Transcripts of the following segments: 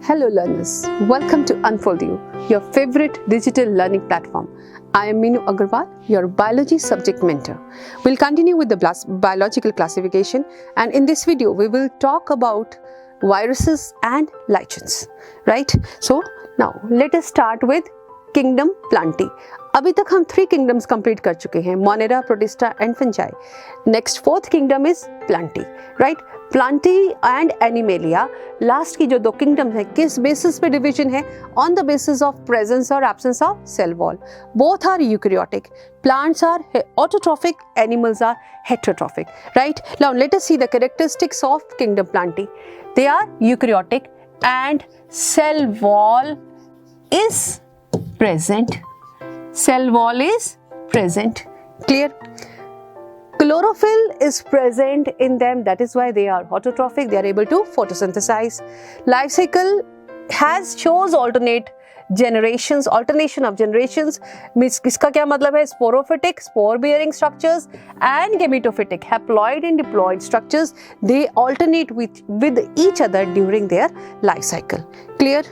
Hello learners, welcome to Unfold You, your favorite digital learning platform. I am Meenu Agarwal, your biology subject mentor. We'll continue with the biological classification, and in this video we will talk about viruses and lichens, right? So now let us start with Kingdom Plantae. अभी तक हम 3 kingdoms complete कर चुके हैं, Monera, Protista and Fungi. Next 4th kingdom is Plantae, right? Plantae and Animalia, last की जो 2 kingdoms हैं, किस बेसिस पे डिवीजन है? On the basis of presence or absence of cell wall. Both are eukaryotic. Plants are autotrophic, animals are heterotrophic, right? Now let us see the characteristics of Kingdom Plantae. They are eukaryotic and cell wall is present. Cell wall is present. Clear? Chlorophyll is present in them, that is why they are autotrophic, they are able to photosynthesize. Life cycle shows alternation of generations. इसका क्या मतलब है? Sporophytic, spore bearing structures and gametophytic, haploid and diploid structures, they alternate with each other during their life cycle. Clear?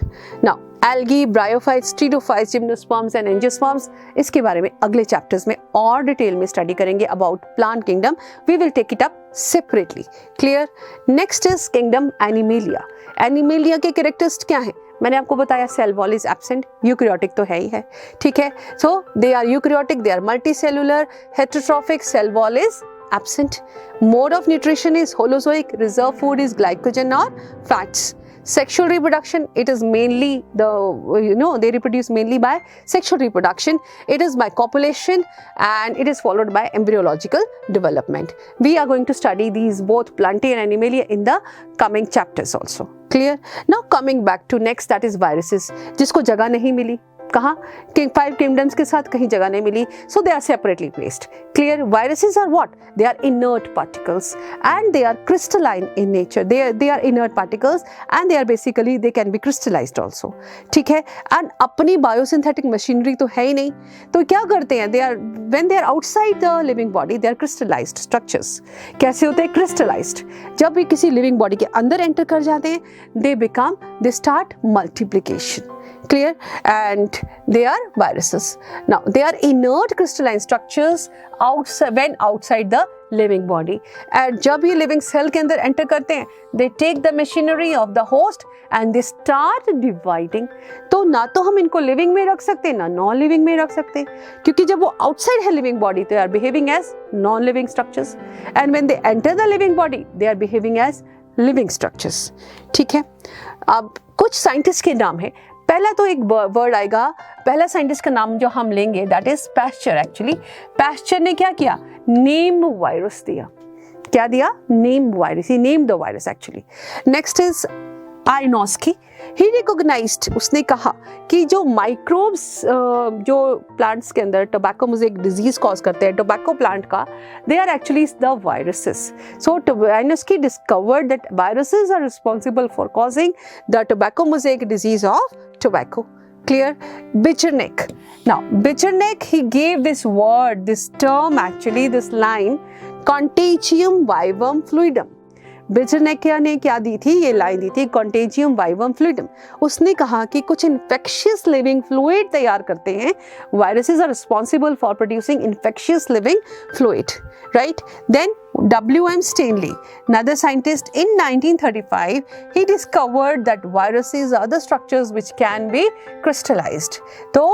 Now algae, bryophytes, pteridophytes, gymnosperms and angiosperms, इसके बारे में अगले chapters में और डिटेल में स्टडी करेंगे about plant kingdom. We will take it up separately. Clear? Next is kingdom animalia. Animalia के characters क्या हैं? मैंने आपको बताया cell wall is absent, eukaryotic तो है ही है, ठीक है. So they are eukaryotic, they are multicellular, heterotrophic, cell wall is absent. Mode of nutrition is holozoic, reserve food is glycogen or fats. Sexual reproduction, it is mainly they reproduce mainly by sexual reproduction. It is by copulation and it is followed by embryological development. We are going to study these both Plantae and Animalia in the coming chapters also. Clear? Now coming back to next, that is viruses, जिसको जगह नहीं मिली. कहाँ? 5 kingdoms के साथ कहीं जगह नहीं मिली, so they are separately placed. Clear? Viruses are what? They are inert particles and they are crystalline in nature. They are inert particles and they can be crystallized also. ठीक है? And अपनी biosynthetic machinery तो है ही नहीं, तो क्या करते हैं? When they are outside the living body, they are crystallized structures. कैसे होते हैं? Crystallized. जब भी किसी living body के अंदर enter कर जाते हैं, they start multiplication. Clear? And they are viruses. Now they are inert crystalline structures outside the living body. And जब ये living cell के अंदर enter करते हैं, they take the machinery of the host and they start dividing. तो ना तो हम इनको living में रख सकते, ना non-living में रख सकते, क्योंकि जब वो outside है living body, they are behaving as non-living structures. And when they enter the living body, they are behaving as living structures. ठीक है? अब कुछ scientists के नाम है. पहला तो एक वर्ड आएगा, पहला साइंटिस्ट का नाम जो हम लेंगे, that is Pasteur. Actually Pasteur ने क्या किया? नेम वायरस दिया. क्या दिया? Name virus. He name the virus actually. Next is Ivanowsky. He recognized, उसने कहा कि जो माइक्रोब्स जो प्लांट्स के अंदर टोबैको मोज़ेक डिजीज कॉज करते हैं, टोबैको प्लांट का, they are actually the viruses. So Ivanowsky discovered that viruses are responsible for causing the tobacco mosaic disease of tobacco. Clear? Bichernecke. Now Bichernecke, he gave this word, this term actually, this line, Contagium vivum fluidum. बिचरनेक ने क्या दी थी? ये line दी थी, contagium vivum fluidum. उसने कहा कि कुछ infectious living fluid तैयार करते हैं. Viruses are responsible for producing infectious living fluid, right? Then W.M. Stanley, another scientist, in 1935, he discovered that viruses are the structures which can be crystallized. तो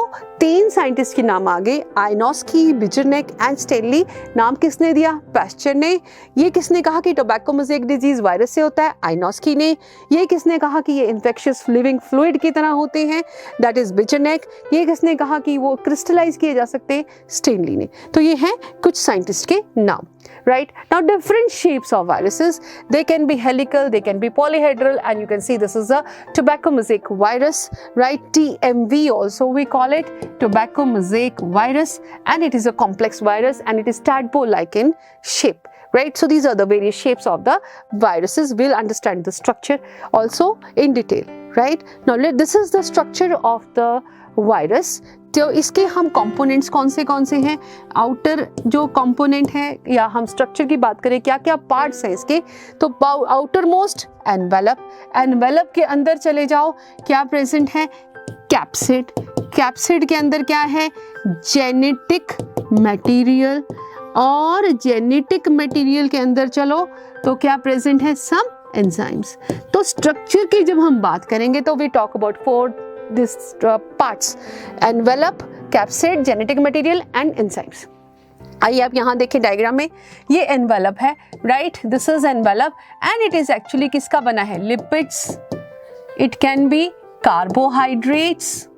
3 scientist के नाम आ गए, आइनोस्की, बिचरनेक एंड स्टेनली. नाम किसने दिया? पैस्चर ने. ये किसने कहा कि टोबैको मोज़ेक डिजीज वायरस से होता है? आइनोस्की ने. ये किसने कहा कि ये इन्फेक्शियस लिविंग फ्लूइड की तरह होते हैं? That is Beijerinck. ये किसने कहा कि वो क्रिस्टलाइज किए जा सकते हैं? स्टेनली ने. तो ये हैं कुछ साइंटिस्ट के नाम. Right? Now different shapes of viruses, they can be helical, they can be polyhedral, and you can see this is a tobacco mosaic virus, right? TMV also we call it, tobacco mosaic virus, and it is a complex virus and it is tadpole-like in shape, right? So these are the various shapes of the viruses. We'll understand the structure also in detail, right? Now this is the structure of the virus. तो इसके हम components कौन से हैं, outer जो component है, या हम स्ट्रक्चर की बात करें क्या क्या पार्ट्स हैं इसके, तो आउटर मोस्ट एनवेलप, एनवेलप के अंदर चले जाओ, क्या प्रेजेंट है, कैप्सिड, कैप्सिड के अंदर क्या है, जेनेटिक मटेरियल, और जेनेटिक मटेरियल के अंदर चलो तो क्या प्रेजेंट है, सम एंजाइम्स। तो स्ट्रक्चर की जब हम बात करेंगे तो we talk about 4 this parts, envelope, capsid, genetic material and enzymes. आइए आप यहाँ देखें डायग्राम में, ये एनवेलप है, right, this is envelope and it is actually किसका बना है, lipids, it can be carbohydrates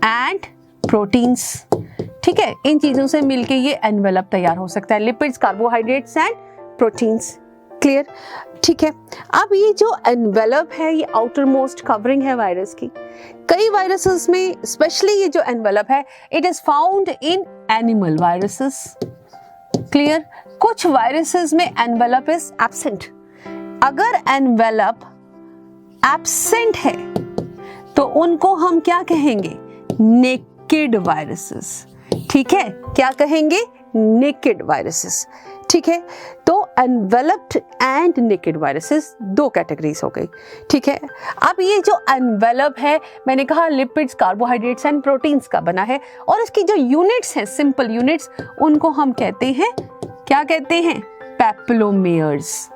and proteins. ठीक है, इन चीजों से मिलके ये एनवेलप तैयार हो सकता है, lipids, carbohydrates and proteins. Clear, ठीक है। अब ये जो एनवेलप है, ये आउटर मोस्ट कवरिंग है वायरस की। कई वायरसेस में स्पेशली ये जो एनवेलप है, it is found in animal viruses. Clear, कुछ वायरसेस में एनवेलप इज एब्सेंट। अगर एनवेलप एब्सेंट है तो उनको हम क्या कहेंगे, नेकेड वायरसेस। ठीक है, क्या कहेंगे, नेकेड वायरसेस। ठीक है, तो enveloped and naked viruses 2 categories हो गई। ठीक है, अब ये जो एनवेलप है, मैंने कहा लिपिड्स, कार्बोहाइड्रेट्स एंड प्रोटीन्स का बना है, और इसकी जो यूनिट्स हैं, सिंपल यूनिट्स, उनको हम कहते हैं, क्या कहते हैं, पैप्लोमेयर्स।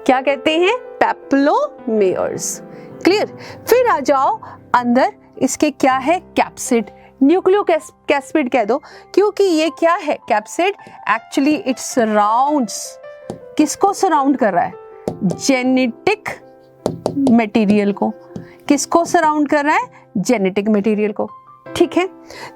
क्या कहते हैं, पैप्लोमेयर्स। क्लियर, फिर आ जाओ अंदर, इसके क्या है, कैप्सिड, न्यूक्लियोकैप्सिड कह दो, क्योंकि ये क्या है, कैप्सिड एक्चुअली इट सराउंड्स, किसको सराउंड कर रहा है, जेनेटिक मटेरियल को। किसको सराउंड कर रहा है, जेनेटिक मटेरियल को। ठीक है,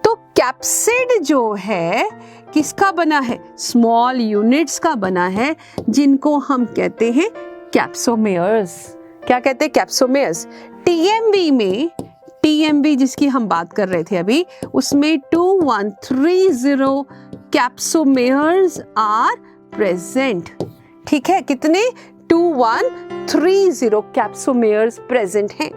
तो कैप्सिड जो है किसका बना है, स्मॉल यूनिट्स का बना है, जिनको हम कहते हैं कैप्सोमेयर्स। क्या कहते हैं, कैप्सोमेयर्स। टीएमवी में, टीएमवी जिसकी हम बात कर रहे थे अभी, उसमें 2130 कैप्सोमेयर्स आर प्रेजेंट। ठीक है, कितने, 2130 कैप्सोमेयर्स प्रेजेंट हैं।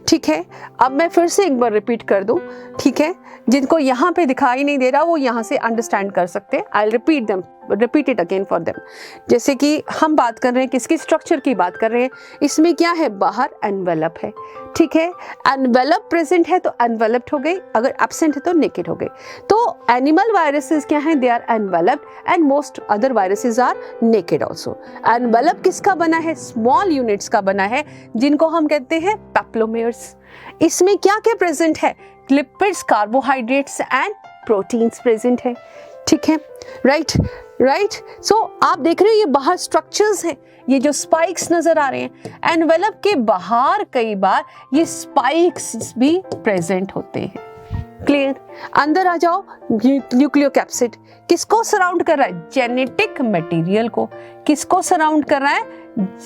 ठीक है, अब मैं फिर से एक बार रिपीट कर दूं। ठीक है, जिनको यहाँ पे दिखाई नहीं दे रहा वो यहाँ से अंडरस्टैंड कर सकते हैं। I repeat it again for them. जैसे कि हम बात कर रहे हैं, किसकी स्ट्रक्चर की बात कर रहे हैं, इसमें क्या है, बाहर एनवेलप है। ठीक है, एनवेलप प्रेजेंट है तो एनवेलप्ड हो गई, अगर एब्सेंट है तो नेकेड हो गई। तो एनिमल वायरसेस क्या हैं, they are enveloped and most other viruses are naked also. Envelope किसका बना है, स्मॉल यूनिट्स का बना है, जिनको हम कहते हैं पैप्लोमेयर्स। इसमें क्या क्या प्रेजेंट है, lipids, carbohydrates and proteins present है। ठीक है, राइट। सो आप देख रहे हो ये बाहर स्ट्रक्चर्स हैं, ये जो स्पाइक्स नजर आ रहे हैं, एनवेलप के बाहर कई बार ये स्पाइक्स भी प्रेजेंट होते हैं। क्लियर, अंदर आ जाओ, न्यूक्लियोकैप्सिड किसको सराउंड कर रहा है, जेनेटिक मटेरियल को। किसको सराउंड कर रहा है,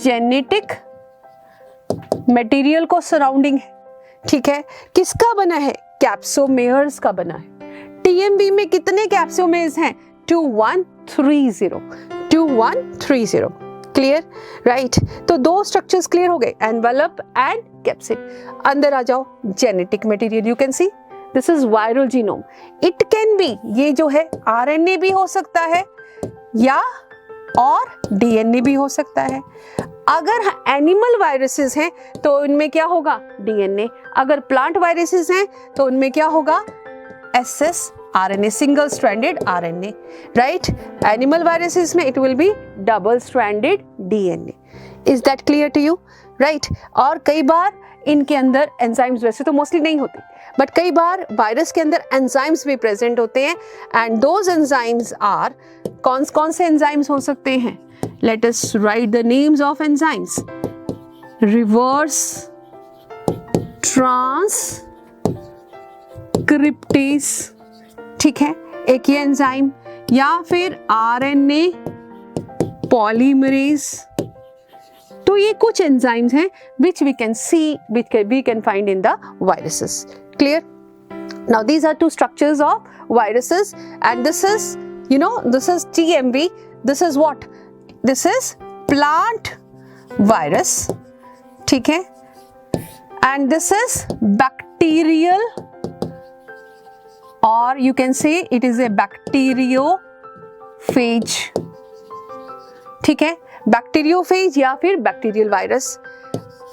जेनेटिक मटेरियल को सराउंडिंग है। ठीक है, किसका बना है, कैप्सोमेयर्स का बना है। टीएमवी में कितने कैप्सोमेयर्स हैं, 2130। Clear, right. तो 2 स्ट्रक्चर्स क्लियर हो गए, एनवेलप एंड कैप्सिड। अंदर आ जाओ, genetic material, you can see this is viral genome. It can B, ये जो है आरएनए भी हो सकता है या और डीएनए भी हो सकता है। अगर एनिमल वायरसेस हैं तो इनमें क्या होगा, डीएनए। अगर प्लांट वायरसेस हैं तो उनमें क्या होगा, SS RNA, single stranded RNA, right? Animal viruses में it will be double stranded DNA. Is that clear to you? Right? और कई बार इनके अंदर एंजाइम्स, वैसे तो मोस्टली नहीं होती, बट कई बार वायरस के अंदर एंजाइम्स भी प्रेजेंट होते हैं, एंड दोज एंजाइम्स आर, कौन से एंजाइम्स हो सकते हैं, let us right the names of enzymes. Reverse transcriptase, ठीक है, एक ये एंजाइम, या फिर आरएनए पॉलीमरेज। तो ये कुछ एंजाइम्स हैं which we can see, which we can find in the viruses. Clear? Now these are 2 structures of viruses, and this is, this is TMV. This is what? This is plant virus. ठीक है, and this is bacterial, or you can say it is a bacteriophage. ठीक है, bacteriophage या फिर bacterial virus.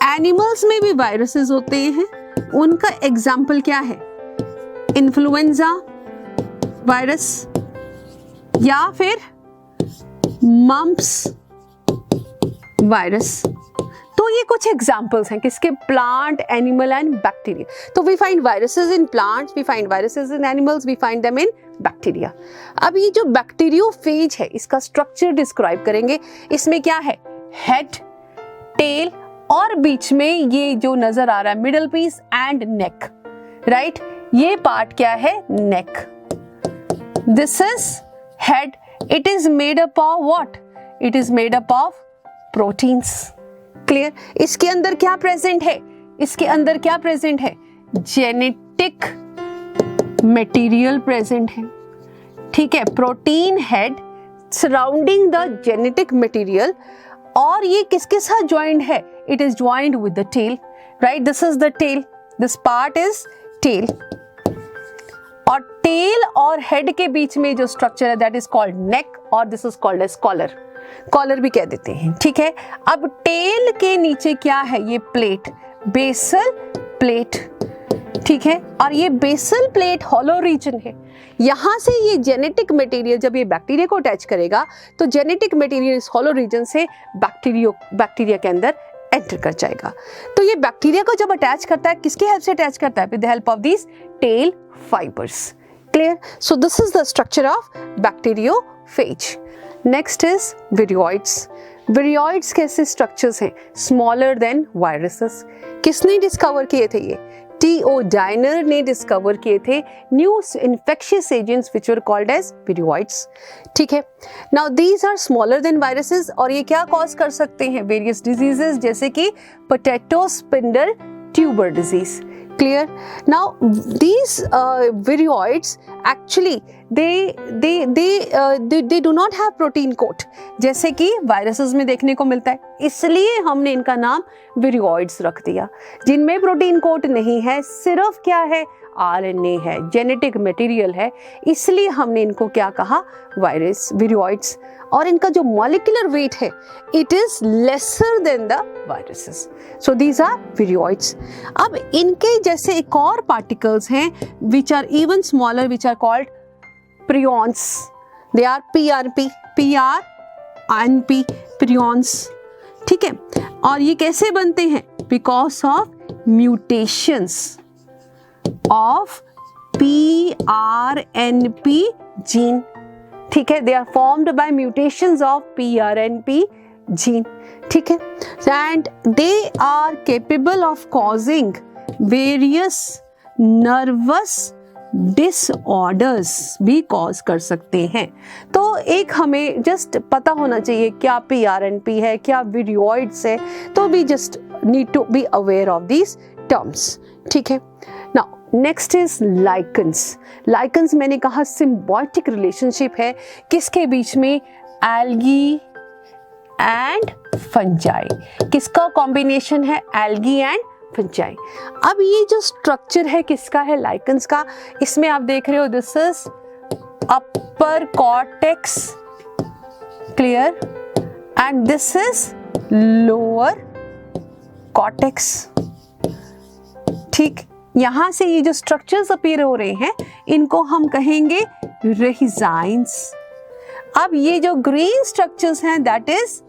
Animals में भी viruses होते हैं, उनका एग्जाम्पल क्या है? इन्फ्लुएंजा वायरस या फिर मम्प्स वायरस। तो ये कुछ एग्जाम्पल्स हैं किसके? Plant, animal and bacteria. तो we find viruses in plants, we find viruses in animals, we find them in bacteria. अब ये जो बैक्टीरियोफेज है इसका स्ट्रक्चर डिस्क्राइब करेंगे। इसमें क्या है? हेड, टेल और बीच में ये जो नजर आ रहा है middle piece and neck, right? ये पार्ट क्या है? Neck. This is head, it is made up of what? It is made up of proteins. Clear? इसके अंदर क्या प्रेजेंट है? इसके अंदर क्या प्रेजेंट है? जेनेटिक मटेरियल प्रेजेंट है। ठीक है, protein head surrounding the genetic material. और ये किसके साथ ज्वाइंट है? It is joint with the tail, right? This is the tail, this part is tail. और टेल और हेड के बीच में जो स्ट्रक्चर है दैट इज कॉल्ड नेक, और this is called as collar. Collar भी कह देते हैं। ठीक है, अब टेल के नीचे क्या है? ये प्लेट, बेसल प्लेट। ठीक है, और ये बेसल प्लेट हॉलो रीजन है। यहां से ये जेनेटिक मटेरियल जब ये बैक्टीरिया को अटैच करेगा तो जेनेटिक मटेरियल इस हॉलो रीजन से बैक्टीरिया के अंदर एंटर कर जाएगा। तो ये बैक्टीरिया को जब अटैच करता है, किसकी हेल्प से अटैच करता है? With the help of these tail fibres. Clear? So this is the structure of bacteriophage. Next is viroids. Viroids कैसे स्ट्रक्चर्स हैं? Smaller than viruses. किसने डिस्कवर किए थे ये? T.O. डायनर ने डिस्कवर किए थे new infectious agents which were called as viroids. ठीक है, now these are smaller than viruses, और ये क्या कॉज कर सकते हैं? वेरियस डिजीजेस, जैसे कि potato spindle tuber disease. Clear? Now these virioids actually they do not have protein coat, जैसे कि वायरसेस में देखने को मिलता है, इसलिए हमने इनका नाम विरियोइड्स रख दिया। जिनमें प्रोटीन कोट नहीं है, सिर्फ क्या है? RNA है, जेनेटिक मटेरियल है, इसलिए हमने इनको क्या कहा? Virus, viroids. और इनका जो मॉलिक्यूलर वेट है it is lesser than the viruses, so these are viroids. अब इनके जैसे एक और पार्टिकल्स हैं which are even smaller, which are called prions. They are PRP, prions. ठीक है, और ये कैसे बनते हैं? Because of mutations of PRNP gene। ठीक है, they are formed by mutations of PRNP gene। ठीक है, and they are capable of causing various nervous disorders भी कॉज कर सकते हैं। तो एक हमें जस्ट पता होना चाहिए क्या PRNP है, क्या विरियोइड्स है, तो we just need to be aware of these terms. ठीक है, now next is lichens. Lichens मैंने कहा सिम्बायोटिक रिलेशनशिप है किसके बीच में? Algae and fungi. किसका कॉम्बिनेशन है? Algae and fungi. अब ये जो स्ट्रक्चर है किसका है? लाइकन्स का। इसमें आप देख रहे हो this is upper cortex, clear, and this is lower cortex. ठीक, यहां से ये जो स्ट्रक्चर्स अपीयर हो रहे हैं इनको हम कहेंगे रेहिजाइन्स। अब ये जो ग्रीन स्ट्रक्चर्स हैं दैट इज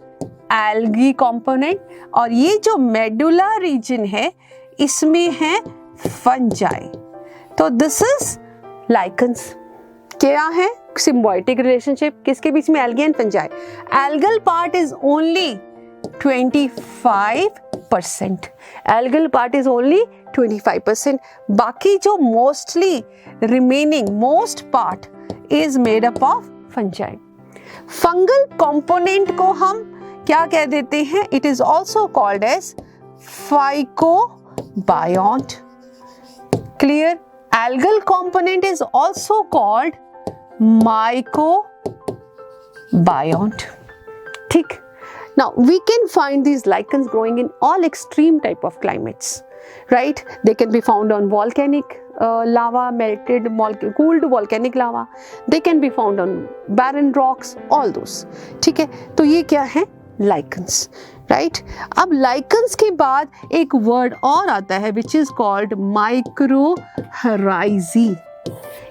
एल्गी कंपोनेंट, और ये जो मेडुला रीजन है इसमें है फंजाई। तो दिस इज लाइकन्स। क्या है? सिम्बायोटिक रिलेशनशिप किसके बीच में? Algae and fungi. Algal part is only 25%। Algal part is only 25%। बाकी जो mostly remaining most part is made up of fungi. Fungal component को हम क्या कह देते हैं? It is also called as phycobiont. Clear? Algal component is also called mycobiont. ठीक, now we can find these lichens growing in all extreme type of climates. right? They can be found on volcanic lava, melted, cooled volcanic lava. They can be found on barren rocks, all those. ठीक है, तो ये क्या है? Lichens, right? अब lichens के बाद एक word और आता है which is called mycorrhizae.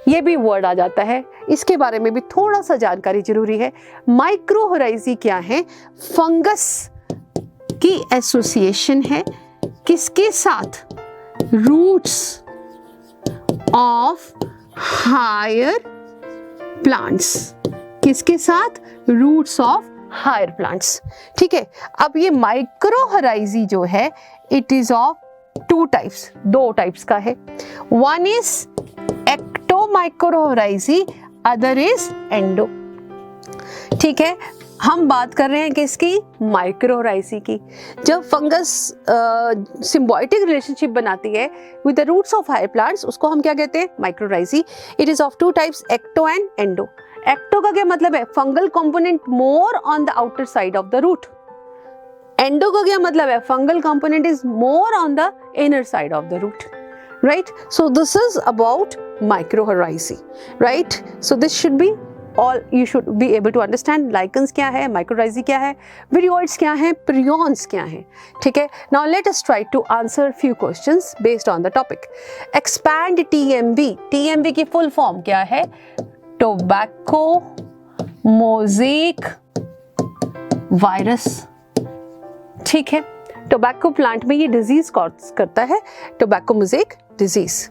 ये भी वर्ड आ जाता है, इसके बारे में भी थोड़ा सा जानकारी जरूरी है. माइक्रोहराइजी क्या है? फंगस की एसोसिएशन है किसके साथ? Roots of higher plants. किसके साथ? Roots of higher plants. ठीक है, अब ये माइक्रोहराइजी जो है it is of two types, दो टाइप्स का है. One is ectomycorrhizae, other is endo. ठीक है, हम बात कर रहे हैं किसकी? माइक्रोहराइजी की. जब फंगस सिम्बायोटिक रिलेशनशिप बनाती है with the roots of higher plants, उसको हम क्या कहते हैं? Mycorrhizae. It is of two types, ecto and endo. Ecto का क्या मतलब है? Fungal component more on the outer side of the root. Endo का क्या मतलब है? Fungal component is more on the inner side of the root. Right? So this is about mycorrhizae, right? So this should be all you should be able to understand. Lichens क्या है? Mycorrhizae क्या है? Viroids क्या है? Prions क्या है? ठीक है? Now let us try to answer few questions based on the topic. Expand TMV. TMV की full form क्या है? Tobacco Mosaic Virus. ठीक है, टोबैको प्लांट में ये डिजीज कॉज करता है, tobacco mosaic disease.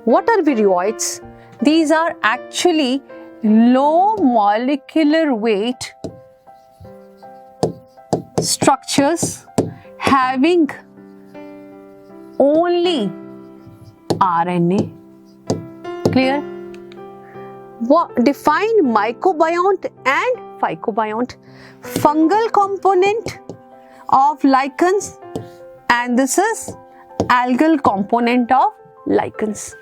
What are viroids? These are actually low molecular weight structures having only RNA. Clear? Define mycobiont and phycobiont. Fungal component of lichens, and this is algal component of lichens.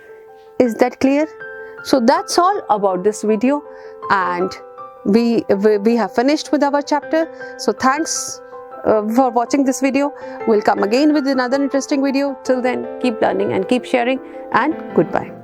Is that clear? So that's all about this video, and we have finished with our chapter. So thanks for watching this video. We'll come again with another interesting video. Till then, keep learning and keep sharing, and goodbye.